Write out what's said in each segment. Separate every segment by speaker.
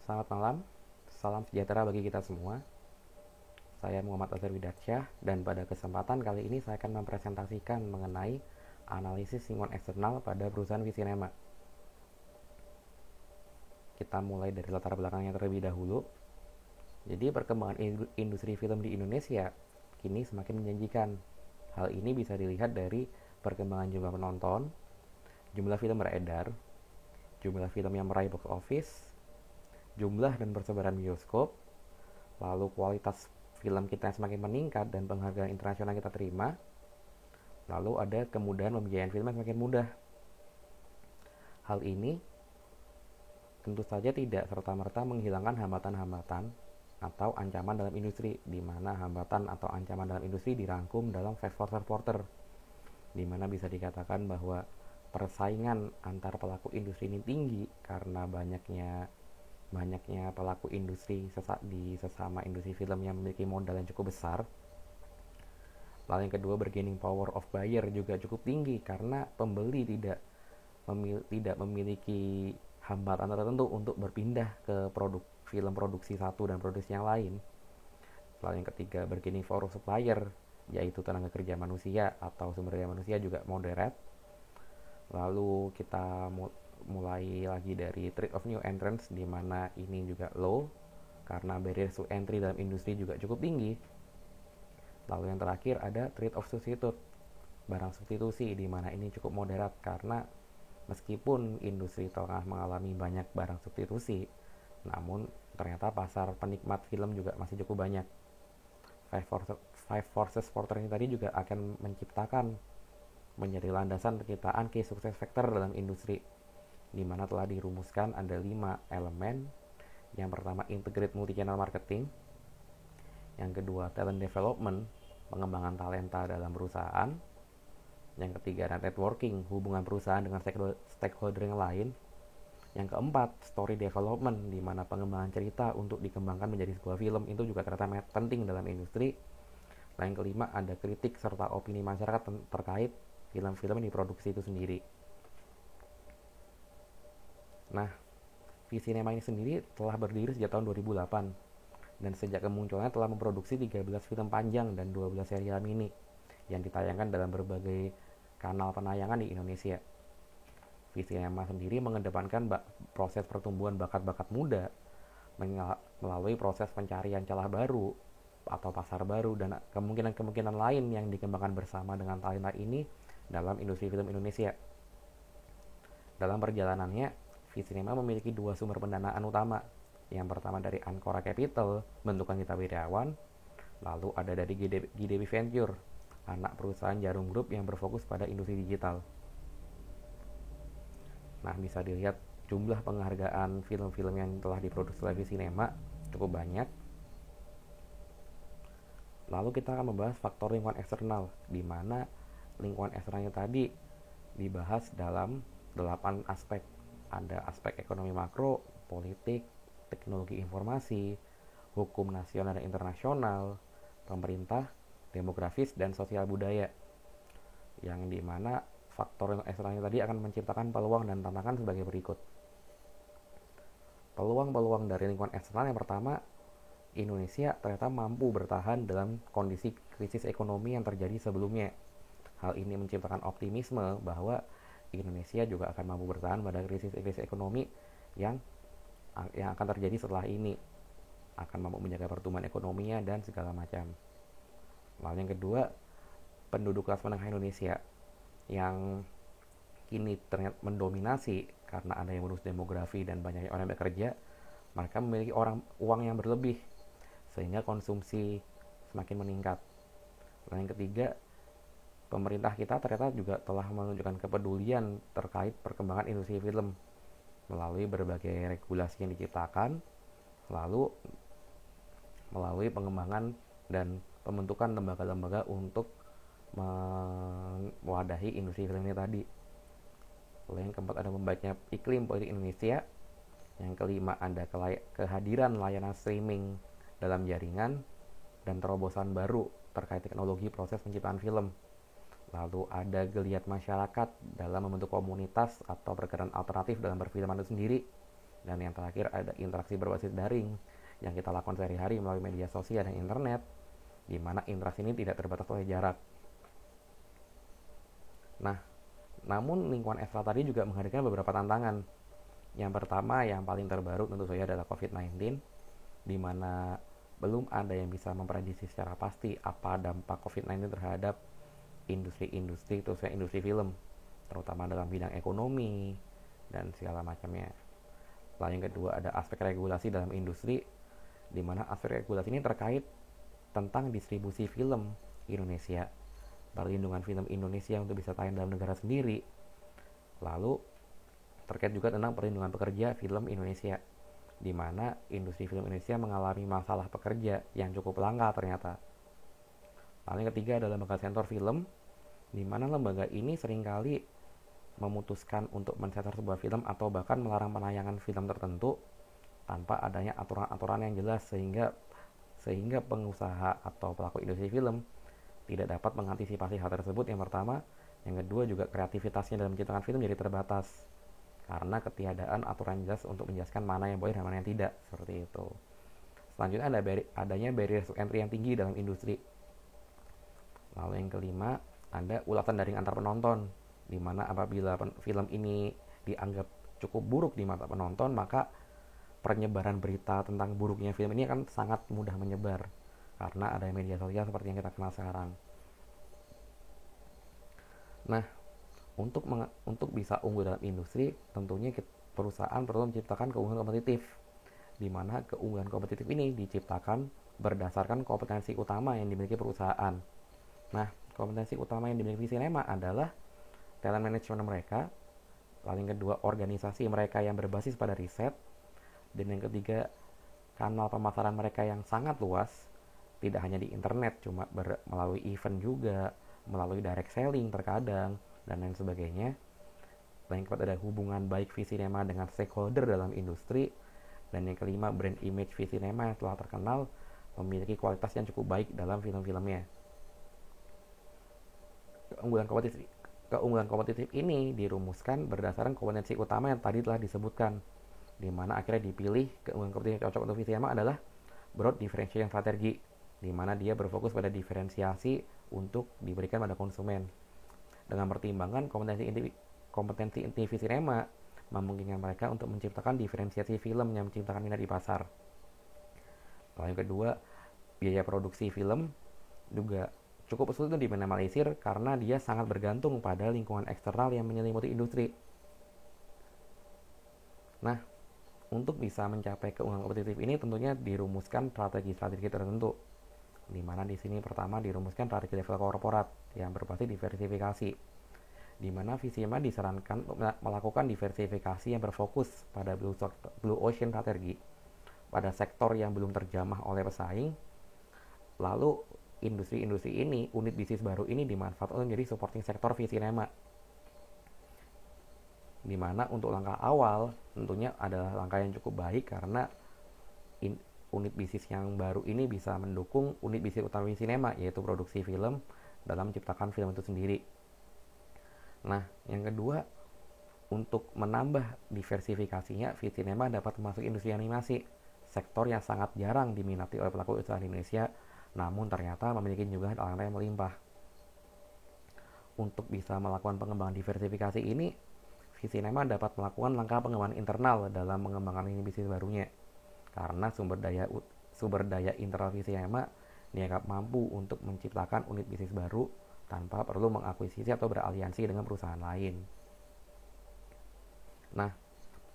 Speaker 1: Selamat malam, salam sejahtera bagi kita semua. Saya Muhammad Azhar Widatsyah dan pada kesempatan kali ini saya akan mempresentasikan mengenai analisis lingkungan eksternal pada perusahaan Visinema. Kita mulai dari latar belakangnya terlebih dahulu. Jadi perkembangan industri film di Indonesia kini semakin menjanjikan. Hal ini bisa dilihat dari perkembangan jumlah penonton, jumlah film beredar, jumlah film yang meraih box office, jumlah dan persebaran bioskop, lalu kualitas film kita yang semakin meningkat dan penghargaan internasional yang kita terima, lalu ada kemudahan pembiayaan film yang semakin mudah. Hal ini tentu saja tidak serta-merta menghilangkan hambatan-hambatan atau ancaman dalam industri, di mana hambatan atau ancaman dalam industri dirangkum dalam Five Forces Porter, di mana bisa dikatakan bahwa persaingan antar pelaku industri ini tinggi karena banyaknya pelaku industri di sesama industri film yang memiliki modal yang cukup besar. Lalu yang kedua, bargaining power of buyer juga cukup tinggi karena pembeli tidak memiliki hambatan tertentu untuk berpindah ke film produksi satu dan produksi yang lain. Lalu yang ketiga, bargaining power of supplier, yaitu tenaga kerja manusia atau sumber daya manusia juga moderate. Lalu kita mulai lagi dari trade of new entrants, di mana ini juga low karena barrier to entry dalam industri juga cukup tinggi. Lalu yang terakhir ada trade of substitute, barang substitusi, di mana ini cukup moderat karena meskipun industri tengah mengalami banyak barang substitusi, namun ternyata pasar penikmat film juga masih cukup banyak. Five Forces Porter ini tadi juga akan menjadi landasan penciptaan key success factor dalam industri, di mana telah dirumuskan ada 5 elemen. Yang pertama, integrate multi-channel marketing. Yang kedua, talent development, pengembangan talenta dalam perusahaan. Yang ketiga, networking, hubungan perusahaan dengan stakeholder yang lain. Yang keempat, story development, di mana pengembangan cerita untuk dikembangkan menjadi sebuah film itu juga ternyata penting dalam industri. Yang kelima, ada kritik serta opini masyarakat terkait film-film yang diproduksi itu sendiri. Nah, Visinema ini sendiri telah berdiri sejak tahun 2008 dan sejak kemunculannya telah memproduksi 13 film panjang dan 12 serial mini yang ditayangkan dalam berbagai kanal penayangan di Indonesia. Visinema sendiri mengedepankan proses pertumbuhan bakat-bakat muda melalui proses pencarian celah baru atau pasar baru dan kemungkinan-kemungkinan lain yang dikembangkan bersama dengan talenta ini dalam industri film Indonesia. Dalam perjalanannya, Visinema memiliki 2 sumber pendanaan utama. Yang pertama dari Ancora Capital, bentukan Gita Wirjawan, lalu ada dari GDB Venture, anak perusahaan Jarum Group yang berfokus pada industri digital. Nah, bisa dilihat jumlah penghargaan film-film yang telah diproduksi oleh Visinema cukup banyak. Lalu kita akan membahas faktor lingkungan eksternal, di mana lingkungan eksternalnya tadi dibahas dalam 8 aspek. Ada aspek ekonomi makro, politik, teknologi informasi, hukum nasional dan internasional, pemerintah, demografis, dan sosial budaya. Yang dimana faktor eksternalnya tadi akan menciptakan peluang dan tantangan sebagai berikut. Peluang-peluang dari lingkungan eksternal yang pertama, Indonesia ternyata mampu bertahan dalam kondisi krisis ekonomi yang terjadi sebelumnya. Hal ini menciptakan optimisme bahwa Indonesia juga akan mampu bertahan pada krisis ekonomi yang akan terjadi setelah ini, akan mampu menjaga pertumbuhan ekonominya dan segala macam. Lalu yang kedua, penduduk kelas menengah Indonesia yang kini ternyata mendominasi karena ada yang urus demografi dan banyaknya orang yang bekerja, mereka memiliki uang yang berlebih sehingga konsumsi semakin meningkat. Lalu yang ketiga, pemerintah kita ternyata juga telah menunjukkan kepedulian terkait perkembangan industri film melalui berbagai regulasi yang diciptakan, lalu melalui pengembangan dan pembentukan lembaga-lembaga untuk mewadahi industri film ini tadi. Lalu yang keempat, ada membaiknya iklim politik Indonesia. Yang kelima, ada kehadiran layanan streaming dalam jaringan dan terobosan baru terkait teknologi proses penciptaan film. Lalu ada geliat masyarakat dalam membentuk komunitas atau pergerakan alternatif dalam perfilman itu sendiri. Dan yang terakhir ada interaksi berbasis daring yang kita lakukan sehari-hari melalui media sosial dan internet, di mana interaksi ini tidak terbatas oleh jarak. Nah, namun lingkungan eksternal tadi juga menghadirkan beberapa tantangan. Yang pertama, yang paling terbaru tentu saja adalah COVID-19, di mana belum ada yang bisa memprediksi secara pasti apa dampak COVID-19 terhadap industri-industri, terutama industri film, terutama dalam bidang ekonomi dan segala macamnya. Lalu yang kedua ada aspek regulasi dalam industri, di mana aspek regulasi ini terkait tentang distribusi film Indonesia, perlindungan film Indonesia untuk bisa tayang dalam negara sendiri, lalu terkait juga tentang perlindungan pekerja film Indonesia, di mana industri film Indonesia mengalami masalah pekerja yang cukup langka ternyata. Lalu yang ketiga adalah lembaga sensor film, di mana lembaga ini seringkali memutuskan untuk mensensor sebuah film atau bahkan melarang penayangan film tertentu tanpa adanya aturan-aturan yang jelas, sehingga pengusaha atau pelaku industri film tidak dapat mengantisipasi hal tersebut. Yang pertama, yang kedua juga kreativitasnya dalam menciptakan film jadi terbatas karena ketiadaan aturan jelas untuk menjelaskan mana yang boleh dan mana yang tidak, seperti itu. Selanjutnya ada adanya barrier to entry yang tinggi dalam industri. Lalu yang kelima ada ulasan daring antar penonton, di mana apabila film ini dianggap cukup buruk di mata penonton, maka penyebaran berita tentang buruknya film ini akan sangat mudah menyebar karena ada media sosial seperti yang kita kenal sekarang. Nah, untuk bisa unggul dalam industri, tentunya perusahaan perlu menciptakan keunggulan kompetitif, di mana keunggulan kompetitif ini diciptakan berdasarkan kompetensi utama yang dimiliki perusahaan. Nah, kompetensi utama yang dimiliki Sinema adalah talent management mereka, lalu yang kedua organisasi mereka yang berbasis pada riset, dan yang ketiga kanal pemasaran mereka yang sangat luas, tidak hanya di internet, cuma melalui event juga, melalui direct selling terkadang, dan lain sebagainya. Dan yang keempat ada hubungan baik Visinema dengan stakeholder dalam industri, dan yang kelima brand image Visinema yang telah terkenal memiliki kualitas yang cukup baik dalam film-filmnya. Keunggulan kompetitif ini dirumuskan berdasarkan kompetensi utama yang tadi telah disebutkan, di mana akhirnya dipilih keunggulan kompetitif yang cocok untuk Visinema adalah broad differentiation strategi, di mana dia berfokus pada diferensiasi untuk diberikan pada konsumen. Dengan pertimbangan kompetensi inti Visinema memungkinkan mereka untuk menciptakan diferensiasi film yang menciptakan minat di pasar. Lalu yang kedua, biaya produksi film juga cukup sulit untuk diminimalisir karena dia sangat bergantung pada lingkungan eksternal yang menyelimuti industri. Nah, untuk bisa mencapai keunggulan kompetitif ini tentunya dirumuskan strategi-strategi tertentu, di mana di sini pertama dirumuskan strategi level korporat yang berbasis diversifikasi, di mana Visinema disarankan untuk melakukan diversifikasi yang berfokus pada blue ocean strategi pada sektor yang belum terjamah oleh pesaing. Lalu industri-industri ini, unit bisnis baru ini dimanfaatkan untuk menjadi supporting sektor Visinema, di mana untuk langkah awal tentunya adalah langkah yang cukup baik karena unit bisnis yang baru ini bisa mendukung unit bisnis utama Visinema, yaitu produksi film dalam menciptakan film itu sendiri. Nah, yang kedua, untuk menambah diversifikasinya, Visinema dapat masuk industri animasi, sektor yang sangat jarang diminati oleh pelaku usaha di Indonesia, namun ternyata memiliki jumlah talenta yang melimpah. Untuk bisa melakukan pengembangan diversifikasi ini, Visinema dapat melakukan langkah pengembangan internal dalam mengembangkan ini bisnis barunya, karena sumber daya internal Visinema dianggap mampu untuk menciptakan unit bisnis baru tanpa perlu mengakuisisi atau beraliansi dengan perusahaan lain. Nah,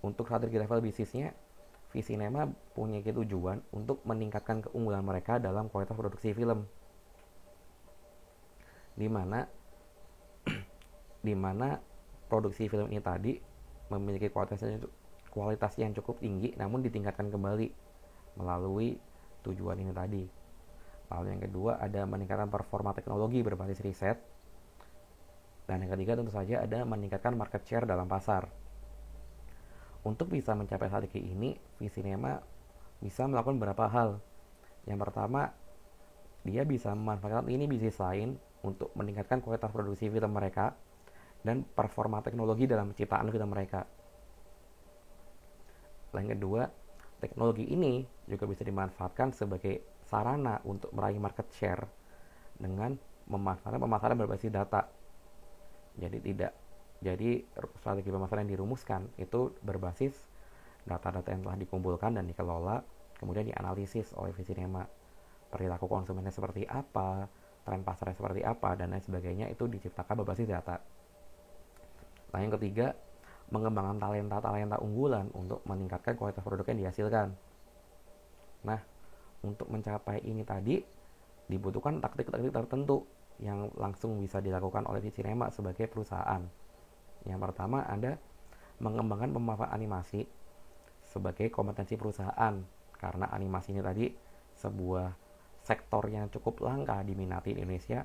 Speaker 1: untuk strategi level bisnisnya, Visinema punya tujuan untuk meningkatkan keunggulan mereka dalam kualitas produksi film, di mana produksi film ini tadi memiliki kualitas yang cukup tinggi, namun ditingkatkan kembali melalui tujuan ini tadi. Lalu yang kedua ada meningkatkan performa teknologi berbasis riset, dan yang ketiga tentu saja ada meningkatkan market share dalam pasar. Untuk bisa mencapai strategi ini, Visinema bisa melakukan beberapa hal. Yang pertama, dia bisa memanfaatkan ini bisnis lain untuk meningkatkan kualitas produksi film mereka dan performa teknologi dalam penciptaan film mereka. Yang kedua, teknologi ini juga bisa dimanfaatkan sebagai sarana untuk meraih market share dengan memanfaatkan pemasaran berbasis data. Jadi strategi pemasaran yang dirumuskan itu berbasis data-data yang telah dikumpulkan dan dikelola, kemudian dianalisis oleh Visinema. Perilaku konsumennya seperti apa, tren pasarnya seperti apa, dan lain sebagainya itu diciptakan berbasis data. Nah, yang ketiga, mengembangkan talenta-talenta unggulan untuk meningkatkan kualitas produk yang dihasilkan. Nah, untuk mencapai ini tadi dibutuhkan taktik-taktik tertentu yang langsung bisa dilakukan oleh Visinema sebagai perusahaan. Yang pertama ada mengembangkan pemanfaatan animasi sebagai kompetensi perusahaan, karena animasi ini tadi sebuah sektor yang cukup langka diminati di Indonesia,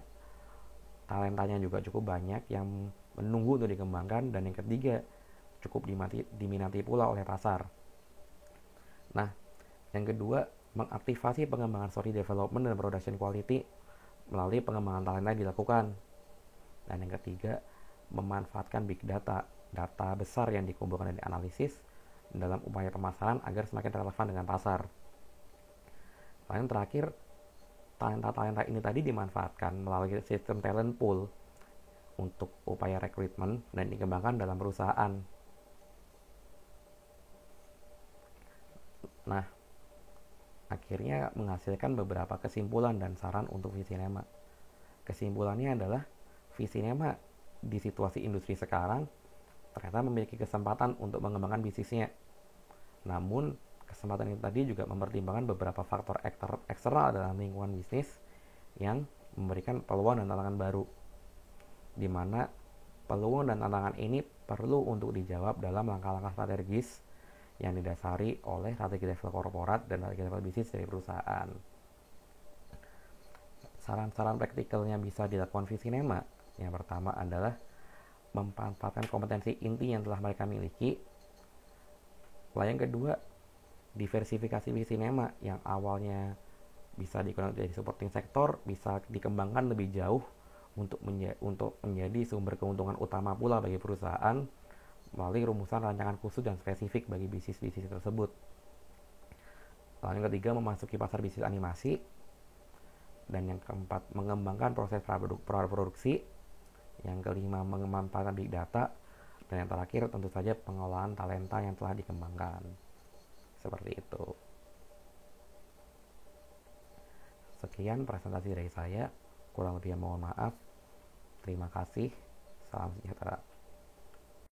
Speaker 1: talentanya juga cukup banyak yang menunggu untuk dikembangkan. Dan yang ketiga, cukup diminati pula oleh pasar. Nah, yang kedua, mengaktifasi pengembangan story development dan production quality melalui pengembangan talenta yang dilakukan. Dan yang ketiga, memanfaatkan big data, data besar yang dikumpulkan dan dianalisis dalam upaya pemasaran agar semakin relevan dengan pasar. Lalu yang terakhir, talenta-talenta ini tadi dimanfaatkan melalui sistem talent pool untuk upaya rekrutmen dan dikembangkan dalam perusahaan. Nah, akhirnya menghasilkan beberapa kesimpulan dan saran untuk Visinema. Kesimpulannya adalah Visinema di situasi industri sekarang ternyata memiliki kesempatan untuk mengembangkan bisnisnya. Namun, kesempatan ini tadi juga mempertimbangkan beberapa faktor eksternal dalam lingkungan bisnis yang memberikan peluang dan tantangan baru, di mana peluang dan tantangan ini perlu untuk dijawab dalam langkah-langkah strategis yang didasari oleh strategi level korporat dan strategi level bisnis dari perusahaan. Saran-saran praktikalnya bisa dilakukan Visinema. Yang pertama adalah memanfaatkan kompetensi inti yang telah mereka miliki. Lalu yang kedua, diversifikasi Visinema yang awalnya bisa digunakan dari supporting sektor bisa dikembangkan lebih jauh untuk menjadi sumber keuntungan utama pula bagi perusahaan melalui rumusan rancangan khusus dan spesifik bagi bisnis-bisnis tersebut. Lalu yang ketiga, memasuki pasar bisnis animasi. Dan yang keempat, mengembangkan proses praproduksi. Yang kelima, memanfaatkan big data. Dan yang terakhir, tentu saja pengolahan talenta yang telah dikembangkan. Seperti itu. Sekian presentasi dari saya. Kurang lebih mohon maaf. Terima kasih. Salam sejahtera.